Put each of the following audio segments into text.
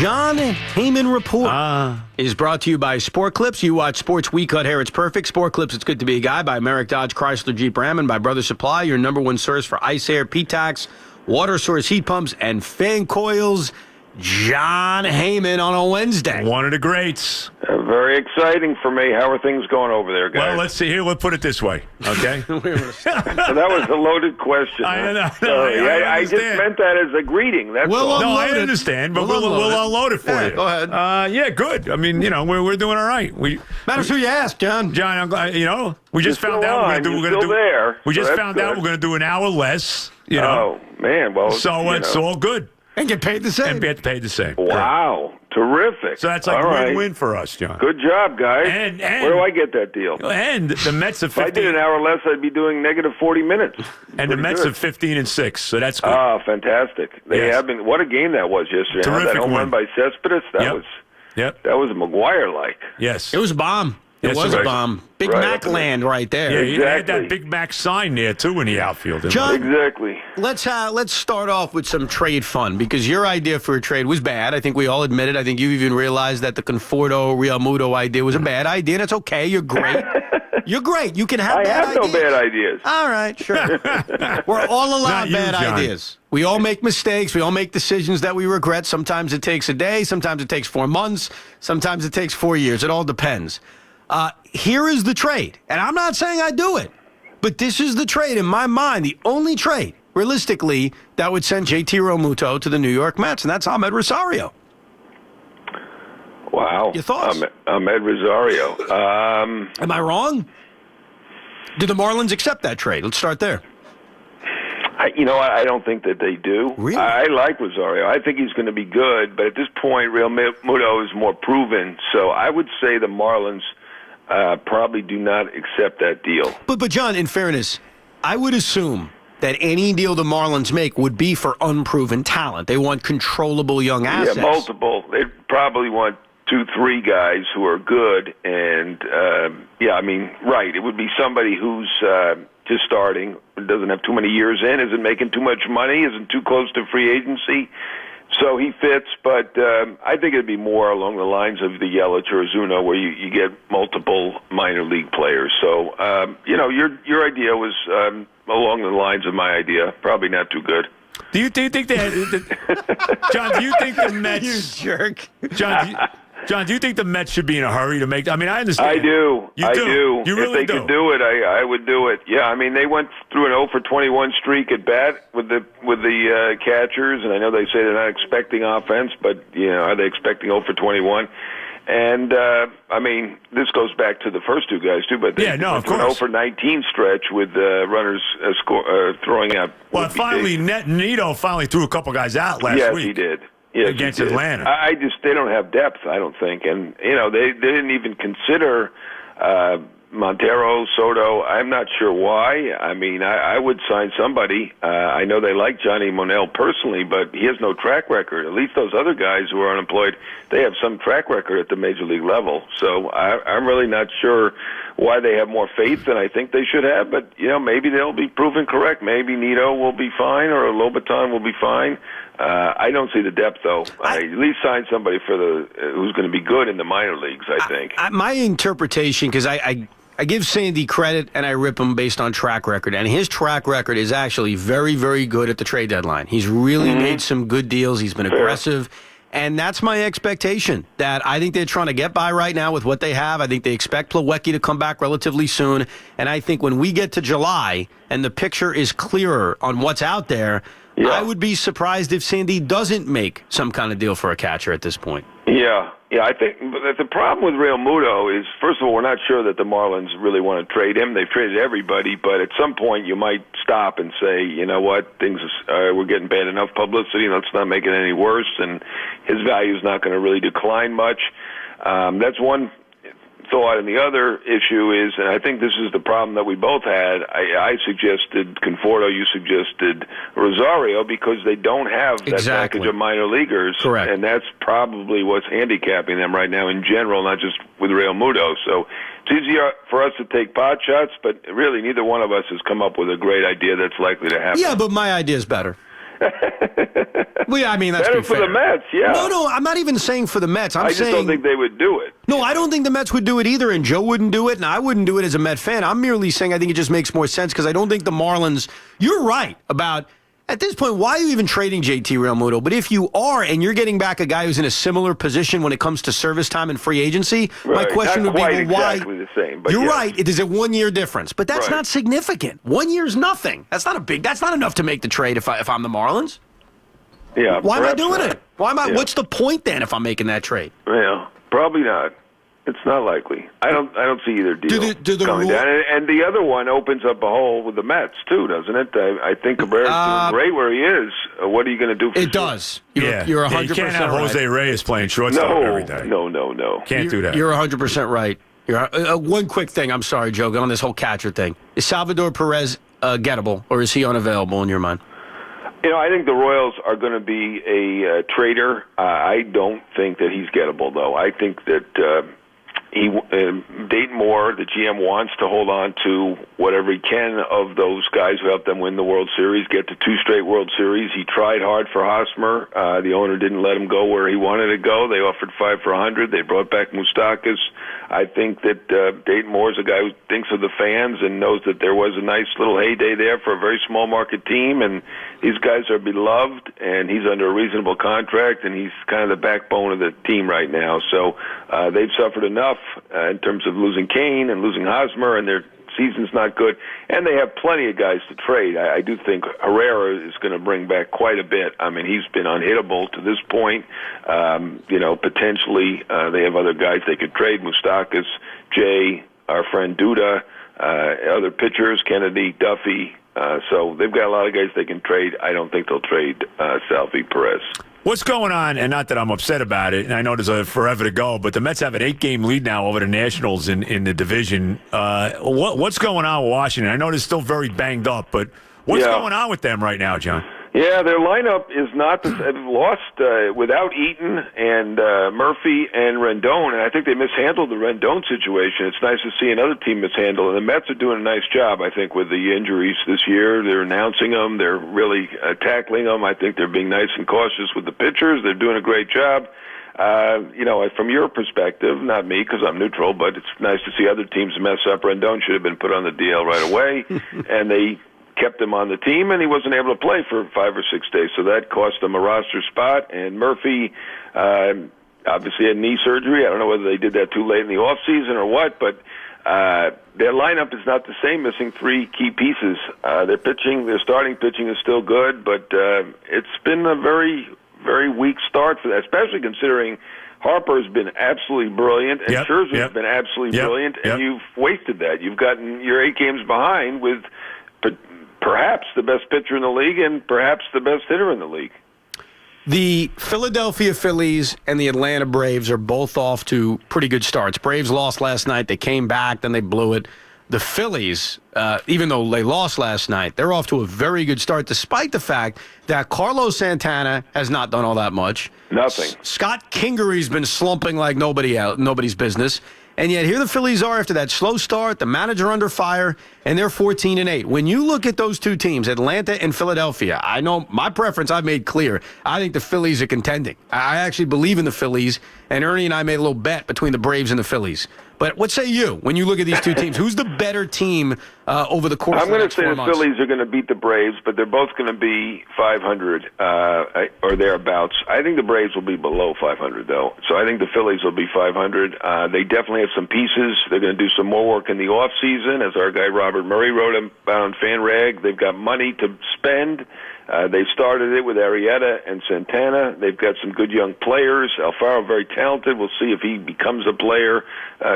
John Heyman Report is brought to you by Sport Clips. You watch sports, we cut hair, it's perfect. Sport Clips, it's good to be a guy. By Merrick Dodge Chrysler Jeep Ram, and by Brother Supply, your number one source for ice, air, P-Tax, water source heat pumps, and fan coils. John Heyman on a Wednesday. One of the greats. Very exciting for me. How are things going over there, guys? Well, let's see here. We'll put it this way, okay? So that was a loaded question. I I just meant that as a greeting. That's all. No, I understand, but we'll unload it for you. Go ahead. Yeah, good. I mean, we're doing all right. Matters who you ask, John. John, I'm glad, we just found out we're going to do. We just found out we're going to do an hour less. Oh man, well, so it's all good. And get paid the same. And get paid the same. Wow. Terrific. So that's like a win-win for us, John. Good job, guys. And where do I get that deal? And the Mets have 15. If I did an hour less, I'd be doing negative 40 minutes. And the Mets have 15-6, so that's good. Oh, fantastic. They have been. What a game that was yesterday. Terrific that home run by Cespedes, that was a McGuire-like. Yes. It was a bomb. It was a bomb. Big Mac land right there. Yeah, he had that Big Mac sign there, too, in the outfield. John, exactly. Let's start off with some trade fun, because your idea for a trade was bad. I think we all admit it. I think you even realized that the Conforto-Real Muto idea was a bad idea, and it's okay. You're great. You're great. You can have bad ideas. I have no bad ideas. All right, sure. We're all allowed bad ideas. We all make mistakes. We all make decisions that we regret. Sometimes it takes a day. Sometimes it takes 4 months. Sometimes it takes 4 years. It all depends. Here is the trade, and I'm not saying I do it, but this is the trade in my mind, the only trade, realistically, that would send JT Realmuto to the New York Mets, and that's Ahmed Rosario. Wow. Your thoughts? Ahmed Rosario. Am I wrong? Did the Marlins accept that trade? Let's start there. I don't think that they do. Really? I like Rosario. I think he's going to be good, but at this point, Realmuto is more proven, so I would say the Marlins probably do not accept that deal. But John, in fairness, I would assume that any deal the Marlins make would be for unproven talent. They want controllable young assets. Yeah, multiple. They probably want 2-3 guys who are good, and right. It would be somebody who's just starting, doesn't have too many years in, isn't making too much money, isn't too close to free agency. So he fits, but I think it'd be more along the lines of the Yelich or Ozuna, where you get multiple minor league players. So, your idea was along the lines of my idea. Probably not too good. Do you think that, John? Do you think the Mets? You jerk, John, do you think the Mets should be in a hurry to make? I mean, I understand. I do. You do. You really do. If they could do it, I would do it. Yeah, I mean, they went through an 0-for-21 streak at bat with the catchers, and I know they say they're not expecting offense, but are they expecting 0-for-21? And I mean, this goes back to the first two guys too, but they of went course. an 0-for-19 stretch with runners throwing out. Well, finally, Nito finally threw a couple guys out last week. Yes, he did. Yes, against Atlanta. They don't have depth, I don't think. And, they didn't even consider Montero, Soto. I'm not sure why. I mean, I would sign somebody. I know they like Johnny Monell personally, but he has no track record. At least those other guys who are unemployed, they have some track record at the major league level. So I'm really not sure why they have more faith than I think they should have. But, maybe they'll be proven correct. Maybe Nito will be fine or Lobaton will be fine. I don't see the depth, though. I at least sign somebody for who's going to be good in the minor leagues, I think. My interpretation, because I give Sandy credit and I rip him based on track record, and his track record is actually very, very good at the trade deadline. He's really made some good deals. He's been aggressive. And that's my expectation, that I think they're trying to get by right now with what they have. I think they expect Plawecki to come back relatively soon. And I think when we get to July and the picture is clearer on what's out there, I would be surprised if Sandy doesn't make some kind of deal for a catcher at this point. Yeah, I think the problem with Realmuto is, first of all, we're not sure that the Marlins really want to trade him. They've traded everybody, but at some point you might stop and say, you know what, we're getting bad enough publicity, let's not make it any worse, and his value is not going to really decline much. That's one thought, and the other issue is, and I think this is the problem that we both had, I suggested Conforto, you suggested Rosario, because they don't have that package of minor leaguers. Correct. And that's probably what's handicapping them right now in general, not just with Realmuto. So it's easier for us to take pot shots, but really neither one of us has come up with a great idea that's likely to happen. Yeah, but my idea is better. Well, yeah, I mean, that's better for the Mets, yeah. No, I'm not even saying for the Mets. I just don't think they would do it. No, I don't think the Mets would do it either, and Joe wouldn't do it, and I wouldn't do it as a Met fan. I'm merely saying I think it just makes more sense because I don't think the Marlins, you're right about, at this point, why are you even trading JT Realmuto? But if you are, and you're getting back a guy who's in a similar position when it comes to service time and free agency, right. My question not would be, quite well, why? Exactly the same, but you're yes. right. It is a 1 year difference, but that's not significant. 1 year's nothing. That's not enough to make the trade if I'm the Marlins. Yeah. Why am I doing not. it? Why am I? Yeah. What's the point then if I'm making that trade? Yeah, probably not. It's not likely. I don't see either deal coming down. And the other one opens up a hole with the Mets too, doesn't it? I think Cabrera's doing great where he is. What are you going to do? It does. You're 100% You can't have Jose Reyes playing shortstop every day. No. Can't do that. You're 100% right. One quick thing. I'm sorry, Joe, on this whole catcher thing. Is Salvador Perez gettable, or is he unavailable in your mind? I think the Royals are going to be a trader. I don't think that he's gettable, though. I think that Dayton Moore, the GM, wants to hold on to whatever he can of those guys who helped them win the World Series, get to 2 straight World Series. He tried hard for Hosmer. The owner didn't let him go where he wanted to go. They offered 5 for $100. They brought back Moustakas. I think that Dayton Moore is a guy who thinks of the fans and knows that there was a nice little heyday there for a very small market team, and these guys are beloved, and he's under a reasonable contract, and he's kind of the backbone of the team right now. So they've suffered enough in terms of losing Kane and losing Hosmer, and their season's not good. And they have plenty of guys to trade. I do think Herrera is going to bring back quite a bit. I mean, he's been unhittable to this point. Potentially they have other guys they could trade. Moustakas, Jay, our friend Duda, other pitchers, Kennedy, Duffy. So they've got a lot of guys they can trade. I don't think they'll trade Salvi Perez. What's going on, and not that I'm upset about it, and I know there's a forever to go, but the Mets have an 8-game lead now over the Nationals in the division. What's going on with Washington? I know they're still very banged up, but what's going on with them right now, John? Yeah, their lineup is not lost without Eaton and Murphy and Rendon, and I think they mishandled the Rendon situation. It's nice to see another team mishandle, and the Mets are doing a nice job, I think, with the injuries this year. They're announcing them. They're really tackling them. I think they're being nice and cautious with the pitchers. They're doing a great job. From your perspective, not me because I'm neutral, but it's nice to see other teams mess up. Rendon should have been put on the DL right away, and they kept him on the team, and he wasn't able to play for 5 or 6 days, so that cost him a roster spot. And Murphy obviously had knee surgery. I don't know whether they did that too late in the off season or what, but their lineup is not the same, missing 3 key pieces. Their starting pitching is still good, but it's been a very, very weak start for that, especially considering Harper's been absolutely brilliant, and Scherzer's been absolutely brilliant, and you've wasted that. You've gotten your 8 games behind with perhaps the best pitcher in the league and perhaps the best hitter in the league. The Philadelphia Phillies and the Atlanta Braves are both off to pretty good starts. Braves lost last night. They came back, then they blew it. The Phillies, even though they lost last night, they're off to a very good start, despite the fact that Carlos Santana has not done all that much. Nothing. Scott Kingery's been slumping like nobody's business. And yet here the Phillies are after that slow start, the manager under fire, and they're 14-8. When you look at those two teams, Atlanta and Philadelphia, I know my preference I've made clear. I think the Phillies are contending. I actually believe in the Phillies, and Ernie and I made a little bet between the Braves and the Phillies. But what say you when you look at these two teams? Who's the better team over the course of the next 4 months? I'm going to say the Phillies are going to beat the Braves, but they're both going to be 500 or thereabouts. I think the Braves will be below 500, though. So I think the Phillies will be 500. They definitely have some pieces. They're going to do some more work in the offseason, as our guy Robert Murray wrote about on FanRag. They've got money to spend. They started it with Arrieta and Santana. They've got some good young players. Alfaro, very talented. We'll see if he becomes a player.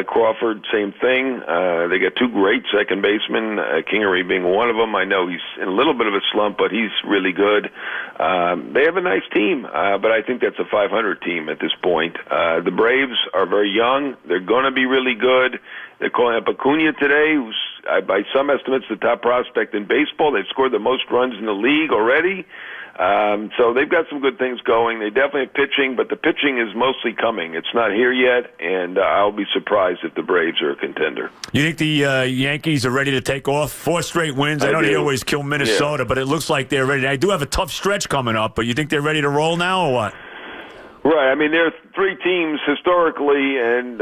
Crawford, same thing. They got 2 great second basemen, Kingery being one of them. I know he's in a little bit of a slump, but he's really good. They have a nice team, but I think that's a 500 team at this point. The Braves are very young. They're going to be really good. They're calling up Acuna today, who's, by some estimates, the top prospect in baseball. They've scored the most runs in the league already. So they've got some good things going. They definitely have pitching, but the pitching is mostly coming. It's not here yet, and I'll be surprised if the Braves are a contender. You think the Yankees are ready to take off? 4 straight wins. I know they always kill Minnesota, but it looks like they're ready. I do have a tough stretch coming up, but you think they're ready to roll now or what? Right. I mean, there are 3 teams historically, and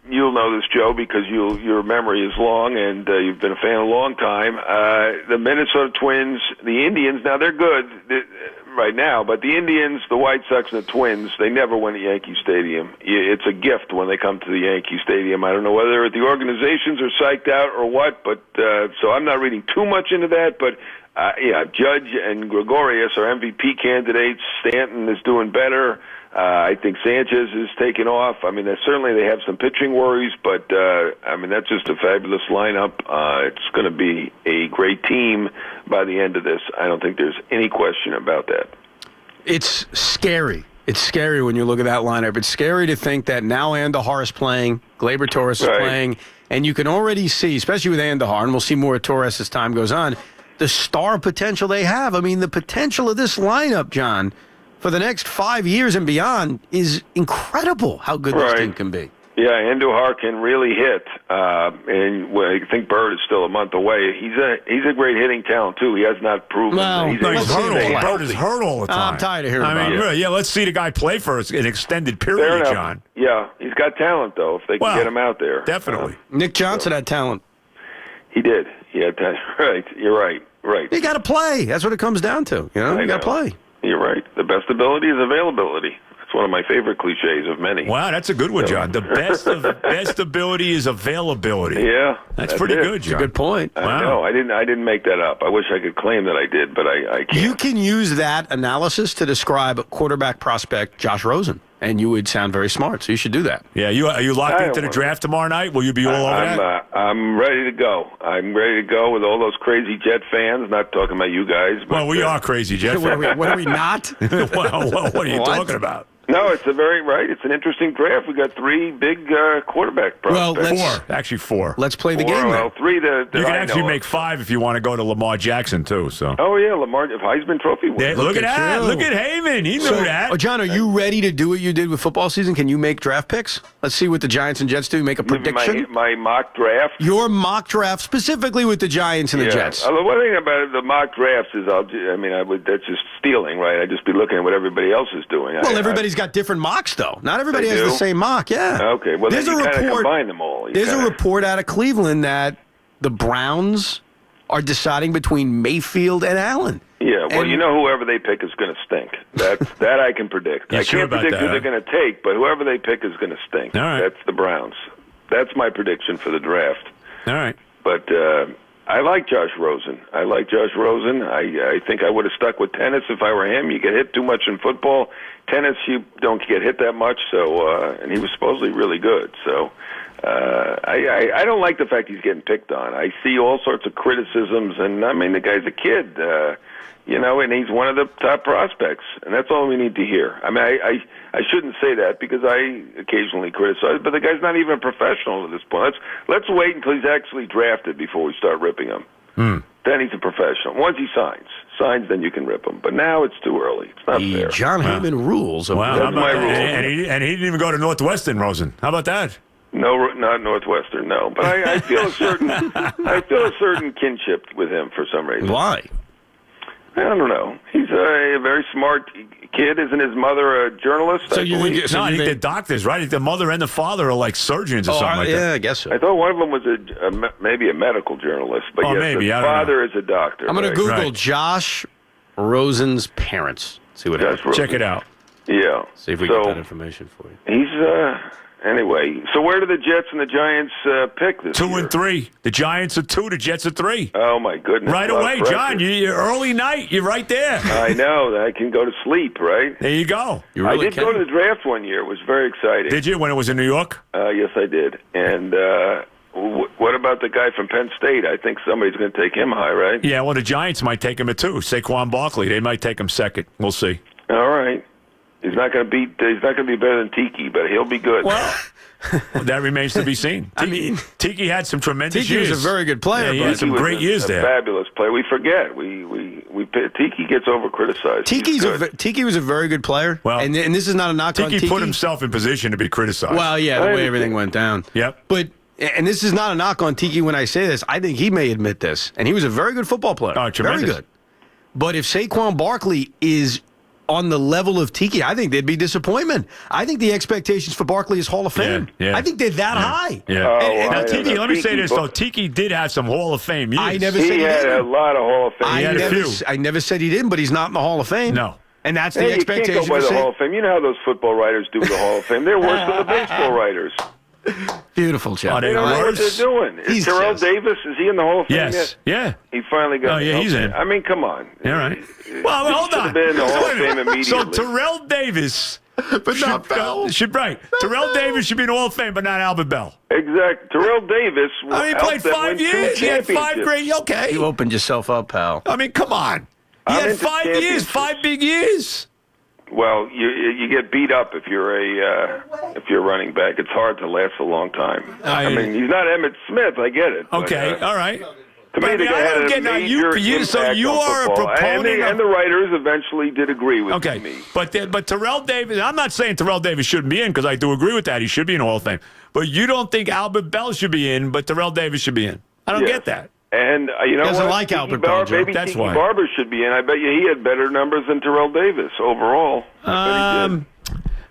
you'll know this, Joe, because your memory is long, and you've been a fan a long time. The Minnesota Twins, the Indians, now they're good right now, but the Indians, the White Sox, and the Twins, they never win at Yankee Stadium. It's a gift when they come to the Yankee Stadium. I don't know whether the organizations are psyched out or what, but so I'm not reading too much into that, but Judge and Gregorius are MVP candidates. Stanton is doing better. I think Sanchez is taking off. I mean, certainly they have some pitching worries, but I mean, that's just a fabulous lineup. It's going to be a great team by the end of this. I don't think there's any question about that. It's scary. It's scary when you look at that lineup. It's scary to think that now Andujar is playing, Gleyber Torres is playing, and you can already see, especially with Andujar, and we'll see more of Torres as time goes on, the star potential they have. I mean, the potential of this lineup, John, for the next 5 years and beyond is incredible how good this team can be. Yeah, Andujar can really hit, and I think Bird is still a month away. He's a great hitting talent too. He has not proven. He's hurt. Bird is hurt all the time. I'm tired of hearing about it. Yeah, let's see the guy play for us an extended period, John. Yeah, he's got talent though. If they can get him out there, definitely. Nick Johnson had talent. He did. He had talent. Right. You're right. Right. You got to play. That's what it comes down to. You got to play. You're right. The best ability is availability. It's one of my favorite cliches of many. Wow, that's a good one, John. The best ability is availability. Yeah, that's pretty good, John. That's a good point. Wow. No, I didn't make that up. I wish I could claim that I did, but I can't. You can use that analysis to describe quarterback prospect Josh Rosen, and you would sound very smart. So you should do that. Yeah, are you locked into the draft tomorrow night? Will you be all over that? I'm ready to go. I'm ready to go with all those crazy Jet fans. Not talking about you guys. But, well, we are crazy Jet fans. What are we not? What are you talking about? No, it's It's an interesting draft. We got 3 big quarterback prospects. Well, 4. Actually, 4. Let's play the game. Well, 3 that you can actually make 5 if you want to go to Lamar Jackson too. So. Oh yeah, Lamar Heisman Trophy winner. Look at that! Look at Heyman. He knew that. Oh, John, are you ready to do what you did with football season? Can you make draft picks? Let's see what the Giants and Jets do. Make a prediction. My mock draft. Your mock draft specifically with the Giants and the Jets. The one thing about the mock drafts is that's just stealing, right? I'd just be looking at what everybody else is doing. Well, everybody's got different mocks, though. Not everybody has the same mock, yeah. Okay, well, then you kind of combine them all. There's a report out of Cleveland that the Browns are deciding between Mayfield and Allen. Yeah, well, whoever they pick is going to stink. That I can predict. I can't predict who they're going to take, but whoever they pick is going to stink. All right. That's the Browns. That's my prediction for the draft. All right. But I like Josh Rosen. I think I would have stuck with tennis if I were him. You get hit too much in football. Tennis, you don't get hit that much. So, and he was supposedly really good. So, I don't like the fact he's getting picked on. I see all sorts of criticisms, and I mean the guy's a kid, and he's one of the top prospects, and that's all we need to hear. I mean, I shouldn't say that because I occasionally criticize, but the guy's not even a professional at this point. Let's wait until he's actually drafted before we start ripping him. Then he's a professional. Once he signs, then you can rip him. But now it's too early. It's not fair. John Heyman rules. Wow, that's my rule. And he didn't even go to Northwestern, Rosen. How about that? No, not Northwestern. No, but I feel a certain kinship with him for some reason. Why? I don't know. He's a very smart kid. Isn't his mother a journalist? I think they're doctors, right? The mother and the father are like surgeons or something like that. Yeah, I guess so. I thought one of them was maybe a medical journalist, but maybe. His father is a doctor. I'm going to Google Josh Rosen's parents. See what happens. Check it out. Yeah. See if we get that information for you. He's anyway. So where do the Jets and the Giants pick this 2 year? and 3. The Giants are 2. The Jets are 3. Oh my goodness! Right away, John. You're early night. You're right there. I know. I can go to sleep. Right. There you go. I did go to the draft one year. It was very exciting. Did you when it was in New York? Yes, I did. And what about the guy from Penn State? I think somebody's going to take him high, right? Yeah. Well, the Giants might take him at 2. Saquon Barkley. They might take him second. We'll see. All right. He's not going to be better than Tiki, but he'll be good. Well, that remains to be seen. Tiki had some tremendous Tiki years. was a very good player. Yeah, he had some great years there. Fabulous player. We forget. Tiki gets over criticized. Tiki was a very good player. Well, and this is not a knock on Tiki. Tiki put himself in position to be criticized. Well, yeah, the way everything went down. Yep. And this is not a knock on Tiki when I say this. I think he may admit this. And he was a very good football player. Oh, tremendous. Very good. But if Saquon Barkley is on the level of Tiki, I think there'd be disappointment. I think the expectations for Barkley is Hall of Fame. Yeah. I think they're that high. Yeah. Now, Tiki, let me say this, though. Tiki did have some Hall of Fame years. I never said he had a lot of Hall of Fame. I never said he didn't, but he's not in the Hall of Fame. No. And that's the expectation. You can't go by the Hall of Fame. You know how those football writers do the Hall of Fame. They're worse than the baseball writers. Beautiful, Chuck. They don't know what they're doing. Is Terrell Davis, is he in the Hall of Fame yet? Yeah. He finally got he's in. I mean, come on. All right. Well, hold on. Should have been in the Hall of Fame immediately. So Terrell Davis... But not Bell. Terrell Davis should be in the Hall of Fame, but not Albert Bell. Exactly. Terrell Davis he played 5 years. He had 5 great... Okay. You opened yourself up, pal. I mean, come on. He had 5 years, 5 big years. Well, you get beat up if you're a running back. It's hard to last a long time. I mean, he's not Emmitt Smith. I get it. Okay, all right. To me, the guy had a major impact you on are football. a proponent, and the writers eventually did agree with me. Okay, but Terrell Davis. I'm not saying Terrell Davis shouldn't be in because I do agree with that. He should be in the Hall of Fame. But you don't think Albert Bell should be in, but Terrell Davis should be in. I don't get that. And you know doesn't what? like Albert Bell, Joe. Maybe That's Tiki why. Barber should be in. I bet you he had better numbers than Terrell Davis overall. I bet he did.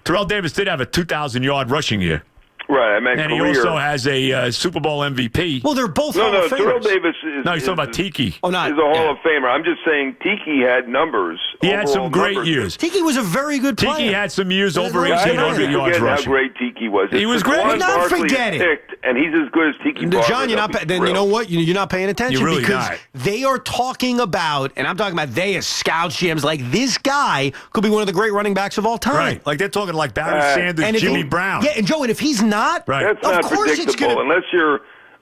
Terrell Davis did have a 2,000-yard rushing year. Right, I meant and career. he also has a Super Bowl MVP. Well, they're both Hall of Famers. Terrell Davis is... No, he's talking about Tiki. He's a Hall of Famer. I'm just saying Tiki had numbers. He had some great years. Tiki was a very good player. Tiki had some years over 1,800 yards rushing. How great Tiki was. He was great. Juan Not Barkley forget it. Picked, and he's as good as Tiki Barber. John, you're not. Then you know what? You're not paying attention You're really because not. they are talking about, and I'm talking about they as scouts, GMs, like this guy could be one of the great running backs of all time. Right, like they're talking like Barry Sanders, and Jimmy Brown. Yeah, and Joe, and if he's not, right. That's not course it's predictable gonna... unless you're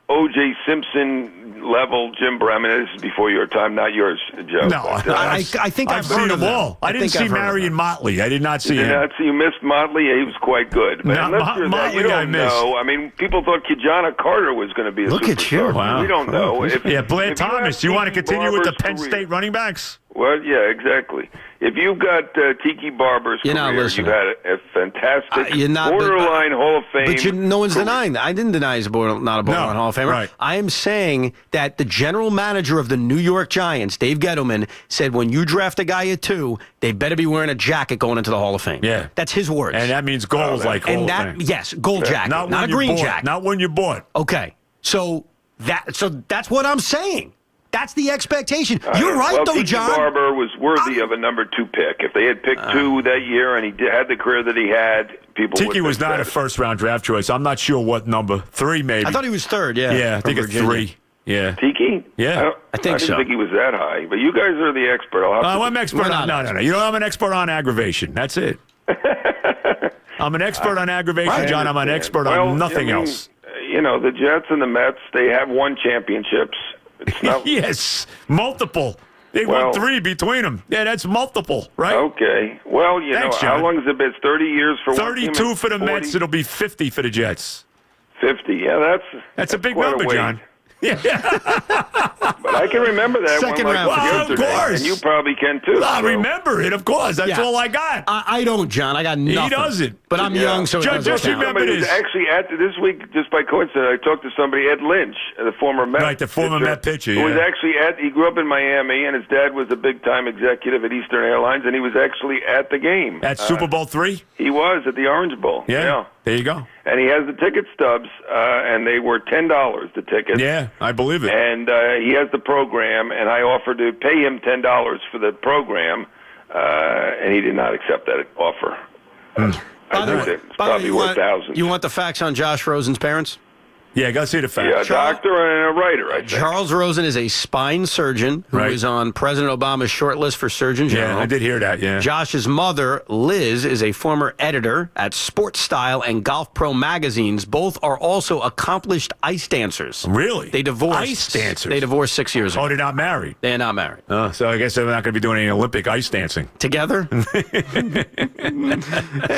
O.J. Simpson level Jim Brown. I mean, this is before your time, not yours, Joe. No, I think I've seen heard them of all. I didn't see Marion Motley. I did not see him. You missed Motley. He was quite good. But Motley, you don't know. I mean, people thought Kijana Carter was going to be a Look superstar. at you. Wow. We don't know. Blair Thomas. You want to continue with the Penn State running backs? Well, yeah, exactly. If you've got Tiki Barber's career, you've had a fantastic borderline Hall of Fame. But no one's denying that. I didn't deny he's not a borderline Hall of Famer. Right. I am saying that the general manager of the New York Giants, Dave Gettleman, said when you draft a guy at 2, they better be wearing a jacket going into the Hall of Fame. Yeah. That's his words. And that means gold, like Hall of Fame. Yes, gold jacket, not a green jacket. Not when you bought. Okay. So that's what I'm saying. That's the expectation. You're right, though, John. Tiki Barber was worthy of a number 2 pick. If they had picked 2 that year and he had the career that he had, people would Tiki was not a first-round draft choice. I'm not sure what number. 3, maybe. I thought he was 3rd, yeah. Yeah, I think it's 3. Yeah. Tiki? Yeah. I think so. I didn't think he was that high. But you guys are the expert. I'm an expert on... No. You know, I'm an expert on aggravation. That's it. I'm an expert on aggravation, John. I'm an expert on nothing else. You know, the Jets and the Mets, they have won championships. It's not... Yes, multiple. They won 3 between them. Yeah, that's multiple, right? Okay. Well, Thanks, how long has it been? 30 years for 32 for the Mets. It'll be 50 for the Jets. 50. Yeah, that's a big number, John. Yeah. But I can remember that Second one round. like of course. And you probably can too. I remember it, of course. That's all I got. I don't, John. I got nothing. He doesn't. But I'm young, so Just remember this. this. Actually, this week, just by coincidence, I talked to somebody, Ed Lynch, the former Met. Right, the former Met pitcher. Who was actually he grew up in Miami, and his dad was a big-time executive at Eastern Airlines, and he was actually at the game. At Super Bowl 3? He was at the Orange Bowl. Yeah. There you go. And he has the ticket stubs, and they were $10, the tickets. Yeah, I believe it. And he has the program, and I offered to pay him $10 for the program, and he did not accept that offer. I think it's probably worth thousands. You want the facts on Josh Rosen's parents? Yeah, go see the facts. Yeah, a doctor and a writer, I think. Charles Rosen is a spine surgeon who is on President Obama's short list for Surgeon General. Yeah, I did hear that, yeah. Josh's mother, Liz, is a former editor at Sports Style and Golf Pro magazines. Both are also accomplished ice dancers. Really? They divorced. Ice dancers? They divorced 6 years ago. Oh, they're not married? They're not married. So I guess they're not going to be doing any Olympic ice dancing. Together? Hey,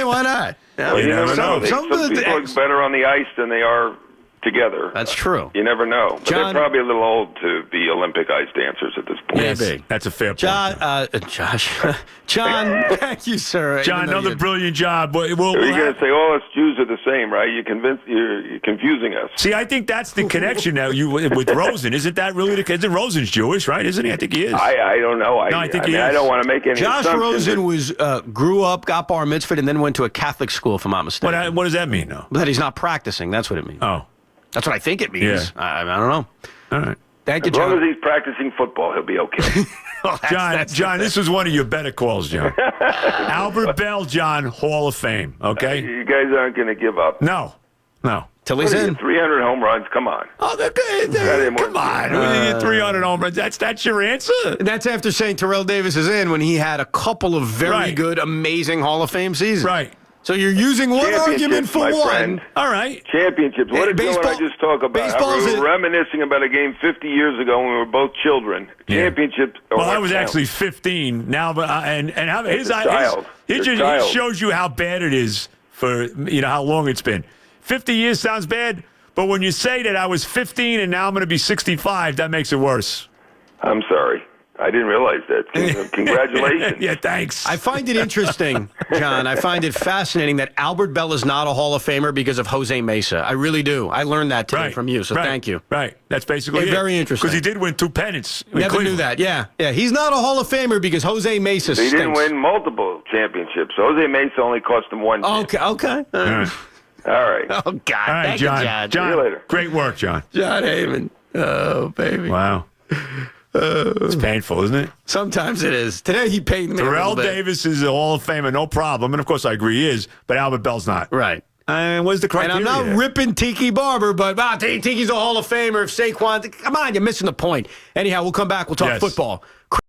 why not? Well, you never know. Some people are better on the ice than they are together. That's true. You never know. But John, they're probably a little old to be Olympic ice dancers at this point. Maybe. That's a fair point. John, thank you, sir. John, another brilliant job. You're going to say all us Jews are the same, right? You're confusing us. See, I think that's the connection now with Rosen. Isn't that really the case? Rosen's Jewish, right? Isn't he? I think he is. I don't know. I think he is. I don't want to make any Josh assumptions. Rosen grew up, got bar mitzvahed, and then went to a Catholic school, if I'm not mistaken. What does that mean, though? That he's not practicing. That's what it means. Oh. That's what I think it means. Yeah. I don't know. All right. Thank you, As John. long as he's practicing football, he'll be okay. John, this was one of your better calls, John. Albert Bell, John, Hall of Fame, okay? You guys aren't going to give up. No. Till he's in. 300 home runs, come on. Oh, come on. We need 300 home runs. That's your answer? That's after saying Terrell Davis is in when he had a couple of very good, amazing Hall of Fame seasons. Right. So you're using one argument for my one. Friend. All right. Championships. What did Joe and I just talk about? We were reminiscing about a game 50 years ago when we were both children. Yeah. Championships. Well, I was actually 15 now, but it shows you how bad it is for how long it's been. 50 years sounds bad, but when you say that I was 15 and now I'm going to be 65, that makes it worse. I'm sorry. I didn't realize that. Congratulations. Yeah, thanks. I find it interesting, John. I find it fascinating that Albert Bell is not a Hall of Famer because of Jose Mesa. I really do. I learned that today from you, so thank you. Right. That's basically it. Very interesting. Because he did win 2 pennants. Never knew that. Yeah. He's not a Hall of Famer because Jose Mesa stinks. He didn't win multiple championships. Jose Mesa only cost him one. Okay. All right. Oh, God. All right, Thank John. you, John. John, See you later. Great work, John. John Heyman. Oh, baby. Wow. It's painful, isn't it? Sometimes it is. Today he paid me Terrell a little bit. Davis is a Hall of Famer, no problem. And, of course, I agree he is. But Albert Bell's not. Right. And what's the criteria? And I'm not ripping Tiki Barber, but Tiki's a Hall of Famer. If Saquon, come on, you're missing the point. Anyhow, we'll come back. We'll talk football.